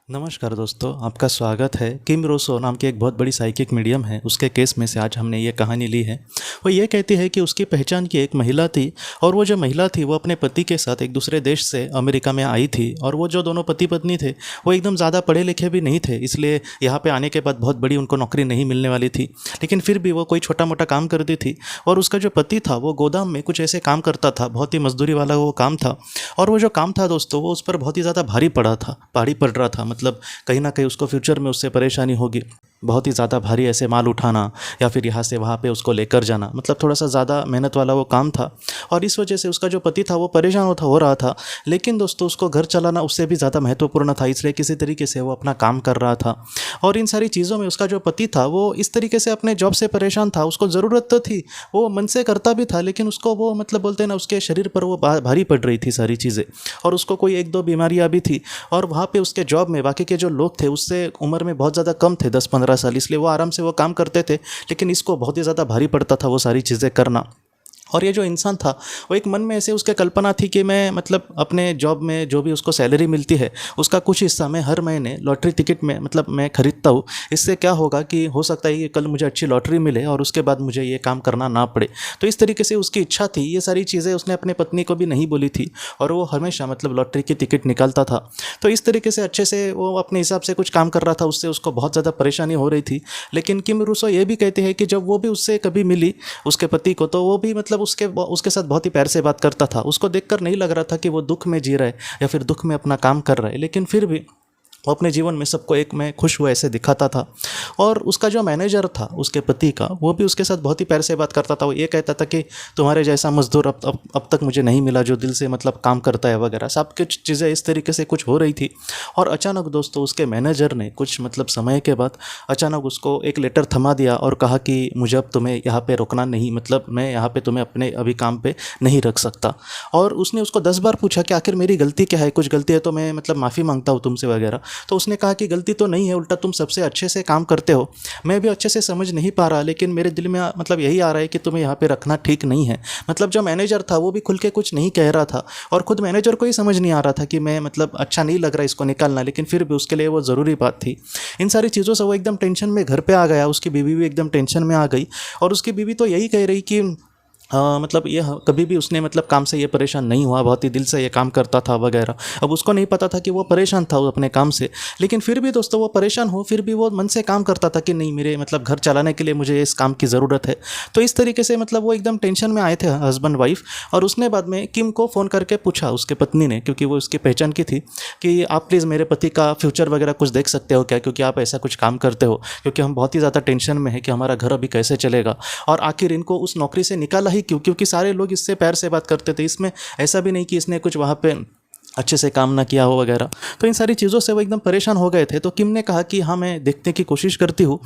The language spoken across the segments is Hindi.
नमस्कार दोस्तों, आपका स्वागत है। किम रोसो नाम की एक बहुत बड़ी साइकिक मीडियम है, उसके केस में से आज हमने ये कहानी ली है। वो ये कहती है कि उसकी पहचान की एक महिला थी और वो जो महिला थी वो अपने पति के साथ एक दूसरे देश से अमेरिका में आई थी। और वो जो दोनों पति पत्नी थे वो एकदम ज़्यादा पढ़े लिखे भी नहीं थे, इसलिए यहाँ पे आने के बाद बहुत बड़ी उनको नौकरी नहीं मिलने वाली थी। लेकिन फिर भी वो कोई छोटा मोटा काम करती थी और उसका जो पति था वो गोदाम में कुछ ऐसे काम करता था, बहुत ही मजदूरी वाला वो काम था। और वो जो काम था दोस्तों, वो उस पर बहुत ही ज़्यादा भारी पड़ रहा था। मतलब कहीं ना कहीं उसको फ्यूचर में उससे परेशानी होगी। बहुत ही ज़्यादा भारी ऐसे माल उठाना या फिर यहाँ से वहाँ पे उसको लेकर जाना, मतलब थोड़ा सा ज़्यादा मेहनत वाला वो काम था। और इस वजह से उसका जो पति था वो परेशान हो रहा था। लेकिन दोस्तों उसको घर चलाना उससे भी ज़्यादा महत्वपूर्ण था, इसलिए किसी तरीके से वो अपना काम कर रहा था। और इन सारी चीज़ों में उसका जो पति था वो इस तरीके से अपने जॉब से परेशान था। उसको ज़रूरत तो थी, वो मन से करता भी था, लेकिन उसको वो मतलब बोलते हैं ना, उसके शरीर पर वो भारी पड़ रही थी सारी चीज़ें। और उसको कोई एक दो बीमारियाँ भी थी। और वहाँ पे उसके जॉब में बाकी के जो लोग थे उससे उम्र में बहुत ज़्यादा कम थे, 10-15 साल, इसलिए वो आराम से वो काम करते थे। लेकिन इसको बहुत ही ज़्यादा भारी पड़ता था वो सारी चीज़ें करना। और ये जो इंसान था वो एक मन में ऐसे उसके कल्पना थी कि मैं मतलब अपने जॉब में जो भी उसको सैलरी मिलती है उसका कुछ हिस्सा मैं हर महीने लॉटरी टिकट में मतलब मैं खरीदता हूँ। इससे क्या होगा कि हो सकता है कि कल मुझे अच्छी लॉटरी मिले और उसके बाद मुझे ये काम करना ना पड़े। तो इस तरीके से उसकी इच्छा थी। ये सारी चीज़ें उसने अपने पत्नी को भी नहीं बोली थी और वो हमेशा मतलब लॉटरी की टिकट निकालता था। तो इस तरीके से अच्छे से वो अपने हिसाब से कुछ काम कर रहा था, उससे उसको बहुत ज़्यादा परेशानी हो रही थी। लेकिन किम रूसो ये भी कहते हैं कि जब वो भी उससे कभी मिली उसके पति को, तो वो भी मतलब उसके साथ बहुत ही प्यार से बात करता था। उसको देखकर नहीं लग रहा था कि वो दुख में जी रहा है या फिर दुख में अपना काम कर रहा है, लेकिन फिर भी वो अपने जीवन में सबको एक में खुश हुआ ऐसे दिखाता था। और उसका जो मैनेजर था उसके पति का, वो भी उसके साथ बहुत ही प्यार से बात करता था। वो ये कहता था कि तुम्हारे जैसा मजदूर अब तक मुझे नहीं मिला जो दिल से मतलब काम करता है वगैरह, सब कुछ चीज़ें इस तरीके से कुछ हो रही थी। और अचानक दोस्तों उसके मैनेजर ने कुछ मतलब समय के बाद अचानक उसको एक लेटर थमा दिया और कहा कि मुझे अब तुम्हें यहाँ पे रोकना नहीं, मतलब मैं यहाँ पे तुम्हें अपने अभी काम पे नहीं रख सकता। और उसने उसको 10 बार पूछा कि आखिर मेरी गलती क्या है, कुछ गलती है तो मैं मतलब माफ़ी मांगता हूँ तुमसे वगैरह। तो उसने कहा कि गलती तो नहीं है, उल्टा तुम सबसे अच्छे से काम करते हो। मैं भी अच्छे से समझ नहीं पा रहा, लेकिन मेरे दिल में मतलब यही आ रहा है कि तुम्हें यहाँ पे रखना ठीक नहीं है। मतलब जो मैनेजर था वो भी खुल के कुछ नहीं कह रहा था और खुद मैनेजर को ही समझ नहीं आ रहा था कि मैं मतलब अच्छा नहीं लग रहा इसको निकालना, लेकिन फिर भी उसके लिए वो ज़रूरी बात थी। इन सारी चीज़ों से वो एकदम टेंशन में घर पे आ गया। उसकी बीवी भी एकदम टेंशन में आ गई और उसकी बीवी तो यही कह रही कि मतलब ये कभी भी उसने मतलब काम से ये परेशान नहीं हुआ, बहुत ही दिल से ये काम करता था वगैरह। अब उसको नहीं पता था कि वो परेशान था वो अपने काम से, लेकिन फिर भी दोस्तों वो परेशान हो फिर भी वो मन से काम करता था कि नहीं, मेरे मतलब घर चलाने के लिए मुझे इस काम की ज़रूरत है। तो इस तरीके से मतलब वो एकदम टेंशन में आए थे हस्बैंड वाइफ। और उसने बाद में किम को फ़ोन करके पूछा उसके पत्नी ने, क्योंकि वो उसकी पहचान की थी, कि आप प्लीज़ मेरे पति का फ्यूचर वगैरह कुछ देख सकते हो क्या, क्योंकि आप ऐसा कुछ काम करते हो, क्योंकि हम बहुत ही ज़्यादा टेंशन में है कि हमारा घर अभी कैसे चलेगा। और आखिर इनको उस नौकरी से निकाला ही क्यों, क्योंकि सारे लोग इससे प्यार से बात करते थे। इसमें ऐसा भी नहीं कि इसने कुछ वहाँ पे अच्छे से काम ना किया हो वगैरह। तो इन सारी चीज़ों से वो एकदम परेशान हो गए थे। तो किम ने कहा कि हाँ, मैं देखने की कोशिश करती हूँ।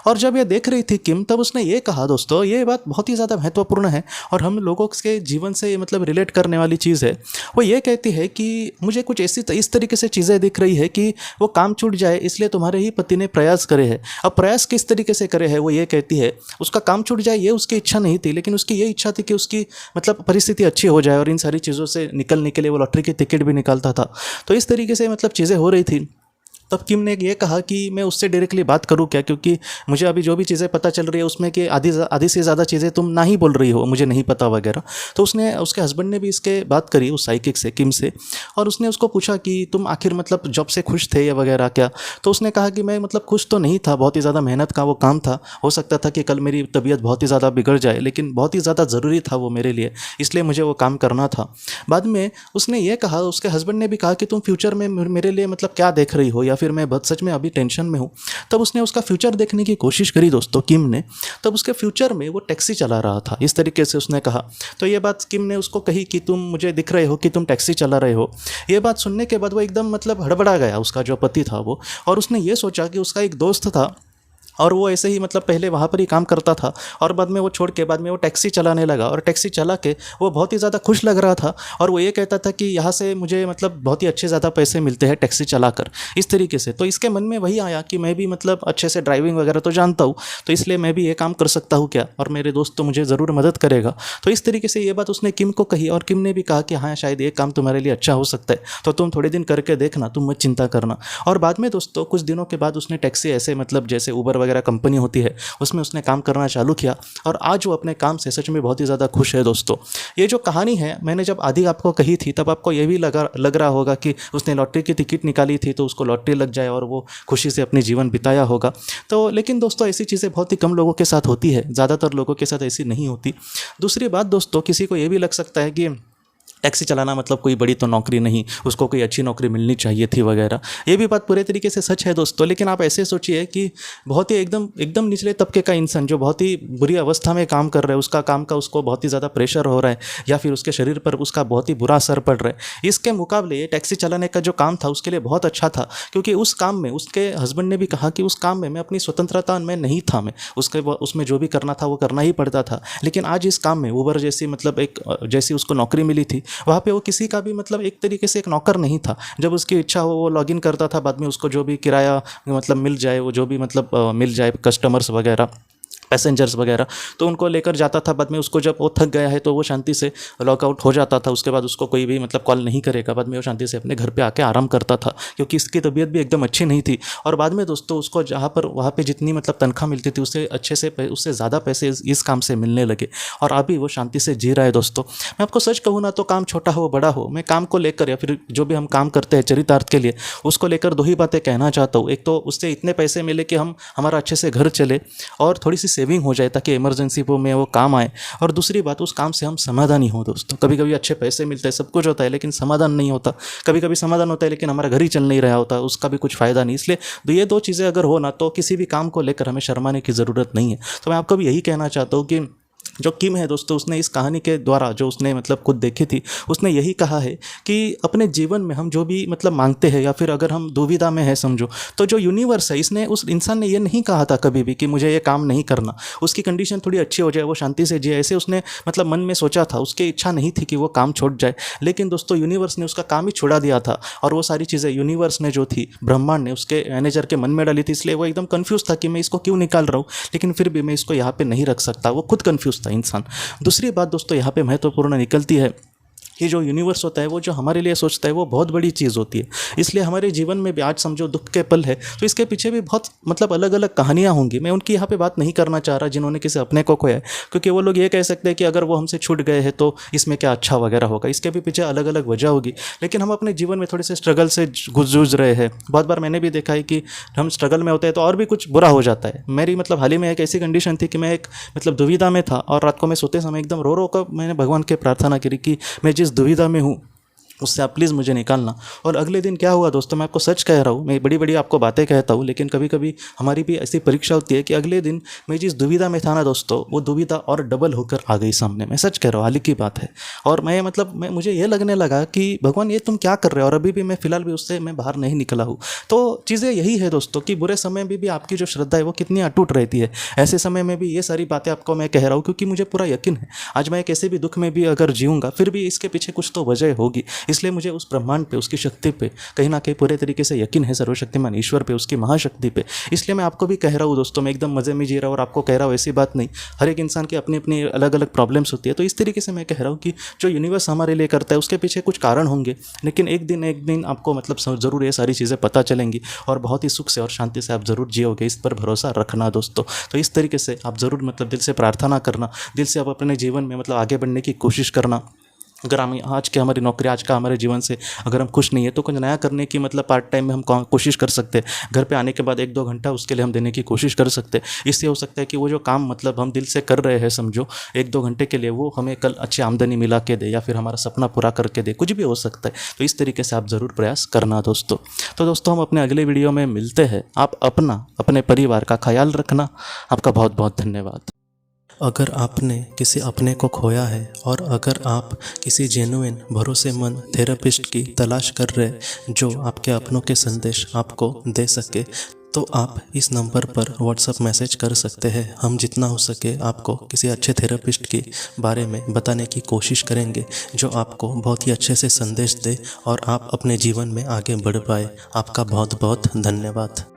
और जब ये देख रही थी किम, तब उसने ये कहा, दोस्तों ये बात बहुत ही ज़्यादा महत्वपूर्ण है और हम लोगों के जीवन से मतलब रिलेट करने वाली चीज़ है। वो ये कहती है कि मुझे कुछ ऐसी इस तरीके से चीज़ें दिख रही है कि वो काम छूट जाए, इसलिए तुम्हारे ही पति ने प्रयास करे हैं। अब प्रयास किस तरीके से करे हैं, वो ये कहती है उसका काम छूट जाए ये उसकी इच्छा नहीं थी, लेकिन उसकी ये इच्छा थी कि उसकी मतलब परिस्थिति अच्छी हो जाए और इन सारी चीज़ों से निकलने के लिए वो लॉटरी की टिकट भी निकालता था। तो इस तरीके से मतलब चीज़ें हो रही थी। तब किम ने ये कहा कि मैं उससे डायरेक्टली बात करूं क्या, क्योंकि मुझे अभी जो भी चीज़ें पता चल रही है उसमें कि आधी से ज़्यादा चीज़ें तुम ना ही बोल रही हो, मुझे नहीं पता वगैरह। तो उसने उसके हस्बैंड ने भी इसके बात करी उस साइकिक से, किम से। और उसने उसको पूछा कि तुम आखिर मतलब जॉब से खुश थे या वगैरह क्या। तो उसने कहा कि मैं मतलब खुश तो नहीं था, बहुत ही ज़्यादा मेहनत का वो काम था, हो सकता था कि कल मेरी तबीयत बहुत ही ज़्यादा बिगड़ जाए, लेकिन बहुत ही ज़्यादा ज़रूरी था वो मेरे लिए, इसलिए मुझे वो काम करना था। बाद में उसने ये कहा, उसके हस्बैंड ने भी कहा कि तुम फ्यूचर में मेरे लिए मतलब क्या देख रही हो, या फिर मैं बहुत सच में अभी टेंशन में हूँ। तब उसने उसका फ्यूचर देखने की कोशिश करी दोस्तों किम ने। तब उसके फ्यूचर में वो टैक्सी चला रहा था, इस तरीके से उसने कहा। तो ये बात किम ने उसको कही कि तुम मुझे दिख रहे हो कि तुम टैक्सी चला रहे हो। ये बात सुनने के बाद वो एकदम मतलब हड़बड़ा गया, उसका जो पति था वो। और उसने ये सोचा कि उसका एक दोस्त था और वो ऐसे ही मतलब पहले वहाँ पर ही काम करता था और बाद में वो छोड़ के बाद में वो टैक्सी चलाने लगा और टैक्सी चला के वो बहुत ही ज़्यादा खुश लग रहा था और वो ये कहता था कि यहाँ से मुझे मतलब बहुत ही अच्छे ज़्यादा पैसे मिलते हैं टैक्सी चलाकर, इस तरीके से। तो इसके मन में वही आया कि मैं भी मतलब अच्छे से ड्राइविंग वगैरह तो जानता हूँ, तो इसलिए मैं भी ये काम कर सकता हूँ क्या, और मेरे दोस्त तो मुझे ज़रूर मदद करेगा। तो इस तरीके से ये बात उसने किम को कही और किम ने भी कहा कि हाँ शायद ये काम तुम्हारे लिए अच्छा हो सकता है, तो तुम थोड़े दिन करके देखना, तुम मत चिंता करना। और बाद में दोस्तों कुछ दिनों के बाद उसने टैक्सी ऐसे मतलब जैसे उबर वगैरह कंपनी होती है उसमें उसने काम करना चालू किया और आज वो अपने काम से सच में बहुत ही ज़्यादा खुश है दोस्तों। ये जो कहानी है मैंने जब आधी आपको कही थी तब आपको ये भी लग रहा होगा कि उसने लॉटरी की टिकट निकाली थी तो उसको लॉटरी लग जाए और वो खुशी से अपनी जीवन बिताया होगा। तो लेकिन दोस्तों ऐसी चीज़ें बहुत ही कम लोगों के साथ होती है, ज़्यादातर लोगों के साथ ऐसी नहीं होती। दूसरी बात दोस्तों, किसी को ये भी लग सकता है कि टैक्सी चलाना मतलब कोई बड़ी तो नौकरी नहीं, उसको कोई अच्छी नौकरी मिलनी चाहिए थी वगैरह। ये भी बात पूरे तरीके से सच है दोस्तों, लेकिन आप ऐसे सोचिए कि बहुत ही एकदम एकदम निचले तबके का इंसान जो बहुत ही बुरी अवस्था में काम कर रहा है, उसका काम का उसको बहुत ही ज़्यादा प्रेशर हो रहा है या फिर उसके शरीर पर उसका बहुत ही बुरा असर पड़ रहा है, इसके मुकाबले ये टैक्सी चलाने का जो काम था उसके लिए बहुत अच्छा था। क्योंकि उस काम में उसके हस्बैंड ने भी कहा कि उस काम में मैं अपनी स्वतंत्रता में नहीं था, मैं उसमें जो भी करना था वो करना ही पड़ता था। लेकिन आज इस काम में उबर जैसी मतलब एक जैसी उसको नौकरी मिली थी, वहाँ पे वो किसी का भी मतलब एक तरीके से एक नौकर नहीं था। जब उसकी इच्छा हो वो लॉगिन करता था, बाद में उसको जो भी किराया मतलब मिल जाए, वो जो भी मतलब मिल जाए कस्टमर्स वगैरह पैसेंजर्स वगैरह, तो उनको लेकर जाता था। बाद में उसको जब वो थक गया है तो वो शांति से लॉकआउट हो जाता था, उसके बाद उसको कोई भी मतलब कॉल नहीं करेगा। बाद में वो शांति से अपने घर पे आके आराम करता था क्योंकि इसकी तबीयत भी एकदम अच्छी नहीं थी। और बाद में दोस्तों उसको जहाँ पर वहाँ पे जितनी मतलब तनख्वाह मिलती थी उससे अच्छे से उससे ज़्यादा पैसे इस काम से मिलने लगे और अभी वो शांति से जी रहा है दोस्तों। मैं आपको सच कहूँ ना तो काम छोटा हो बड़ा हो, मैं काम को लेकर या फिर जो भी हम काम करते हैं चरितार्थ के लिए, उसको लेकर दो ही बातें कहना चाहता हूँ। एक तो उससे इतने पैसे मिले कि हमारा अच्छे से घर चले और थोड़ी सी सेविंग हो जाए ताकि इमरजेंसी में वो काम आए, और दूसरी बात उस काम से हम समाधानी हो दोस्तों। कभी कभी अच्छे पैसे मिलते हैं, सब कुछ होता है, लेकिन समाधान नहीं होता। कभी कभी समाधान होता है लेकिन हमारा घर ही चल नहीं रहा होता, उसका भी कुछ फ़ायदा नहीं। इसलिए ये दो चीज़ें अगर हो ना तो किसी भी काम को लेकर हमें शर्माने की ज़रूरत नहीं है। तो मैं आपको भी यही कहना चाहता हूँ कि जो किम है दोस्तों, उसने इस कहानी के द्वारा जो उसने मतलब खुद देखी थी, उसने यही कहा है कि अपने जीवन में हम जो भी मतलब मांगते हैं या फिर अगर हम दुविधा में है समझो, तो जो यूनिवर्स है इसने उस इंसान ने ये नहीं कहा था कभी भी कि मुझे ये काम नहीं करना, उसकी कंडीशन थोड़ी अच्छी हो जाए, वो शांति से जिए, ऐसे उसने मतलब मन में सोचा था। उसकी इच्छा नहीं थी कि वो काम छोड़ जाए, लेकिन दोस्तों यूनिवर्स ने उसका काम ही छुड़ा दिया था। और वो सारी चीज़ें यूनिवर्स ने जो थी, ब्रह्मांड ने उसके मैनेजर के मन में डाली थी, इसलिए वो एकदम कन्फ्यूज़ था कि मैं इसको क्यों निकाल रहा हूँ, लेकिन फिर भी मैं इसको यहाँ पे नहीं रख सकता। वो खुद कन्फ्यूज़ था इंसान। दूसरी बात दोस्तों यहाँ पे महत्वपूर्ण निकलती है कि जो यूनिवर्स होता है वो जो हमारे लिए सोचता है वो बहुत बड़ी चीज़ होती है। इसलिए हमारे जीवन में भी आज समझो दुख के पल है तो इसके पीछे भी बहुत मतलब अलग अलग कहानियाँ होंगी। मैं उनकी यहाँ पे बात नहीं करना चाह रहा जिन्होंने किसी अपने को खोया है, क्योंकि वो लोग ये कह सकते हैं कि अगर वो हमसे छूट गए हैं तो इसमें क्या अच्छा वगैरह होगा, इसके भी पीछे अलग अलग वजह होगी। लेकिन हम अपने जीवन में थोड़े से स्ट्रगल से जूझ रहे हैं। बहुत बार मैंने भी देखा है कि हम स्ट्रगल में होते हैं तो और भी कुछ बुरा हो जाता है। मेरी मतलब हाल ही में एक ऐसी कंडीशन थी कि मैं एक मतलब दुविधा में था और रात को मैं सोते समय एकदम रो रो कर मैंने भगवान के प्रार्थना करी कि मैं जिस दुविधा में हूँ उससे आप प्लीज़ मुझे निकालना। और अगले दिन क्या हुआ दोस्तों, मैं आपको सच कह रहा हूँ, मैं बड़ी बड़ी आपको बातें कहता हूँ, लेकिन कभी कभी हमारी भी ऐसी परीक्षा होती है कि अगले दिन मैं जिस दुविधा में था ना दोस्तों, वो दुविधा और डबल होकर आ गई सामने। मैं सच कह रहा हूँ, हाल ही की बात है। और मैं मुझे ये लगने लगा कि भगवान ये तुम क्या कर रहे हो, और अभी भी मैं फिलहाल भी उससे मैं बाहर नहीं निकला हूँ। तो चीज़ें यही है दोस्तों कि बुरे समय में भी आपकी जो श्रद्धा है वो कितनी अटूट रहती है। ऐसे समय में भी ये सारी बातें आपको मैं कह रहा हूँ क्योंकि मुझे पूरा यकीन है आज मैं कैसे भी दुख में भी अगर जीऊँगा फिर भी इसके पीछे कुछ तो वजह होगी। इसलिए मुझे उस ब्रह्मांड पे, उसकी शक्ति पे कहीं ना कहीं पूरे तरीके से यकीन है, सर्वशक्तिमान ईश्वर पे, उसकी महाशक्ति पे। इसलिए मैं आपको भी कह रहा हूँ दोस्तों, मैं एकदम मज़े में जी रहा हूँ और आपको कह रहा हूँ, ऐसी बात नहीं। हर एक इंसान की अपनी अपनी अलग अलग प्रॉब्लम्स होती है। तो इस तरीके से मैं कह रहा हूँ कि जो यूनिवर्स हमारे लिए करता है उसके पीछे कुछ कारण होंगे, लेकिन एक दिन आपको मतलब ज़रूर ये सारी चीज़ें पता चलेंगी और बहुत ही सुख से और शांति से आप ज़रूर जियोगे। इस पर भरोसा रखना दोस्तों। तो इस तरीके से आप ज़रूर मतलब दिल से प्रार्थना करना, दिल से आप अपने जीवन में मतलब आगे बढ़ने की कोशिश करना। अगर हम आज के हमारी नौकरी, आज का हमारे जीवन से अगर हम खुश नहीं है तो कुछ नया करने की मतलब पार्ट टाइम में हम कोशिश कर सकते हैं। घर पे आने के बाद 1-2 घंटा उसके लिए हम देने की कोशिश कर सकते हैं। इससे हो सकता है कि वो जो काम मतलब हम दिल से कर रहे हैं समझो 1-2 घंटे के लिए, वो हमें कल अच्छी आमदनी मिला के दे या फिर हमारा सपना पूरा करके दे, कुछ भी हो सकता है। तो इस तरीके से आप ज़रूर प्रयास करना दोस्तों। तो दोस्तों हम अपने अगले वीडियो में मिलते हैं। आप अपने परिवार का ख्याल रखना। आपका बहुत बहुत धन्यवाद। अगर आपने किसी अपने को खोया है और अगर आप किसी जेन्युइन भरोसेमंद थेरेपिस्ट की तलाश कर रहे जो आपके अपनों के संदेश आपको दे सके, तो आप इस नंबर पर व्हाट्सएप मैसेज कर सकते हैं। हम जितना हो सके आपको किसी अच्छे थेरेपिस्ट के बारे में बताने की कोशिश करेंगे, जो आपको बहुत ही अच्छे से संदेश दे और आप अपने जीवन में आगे बढ़ पाए। आपका बहुत बहुत धन्यवाद।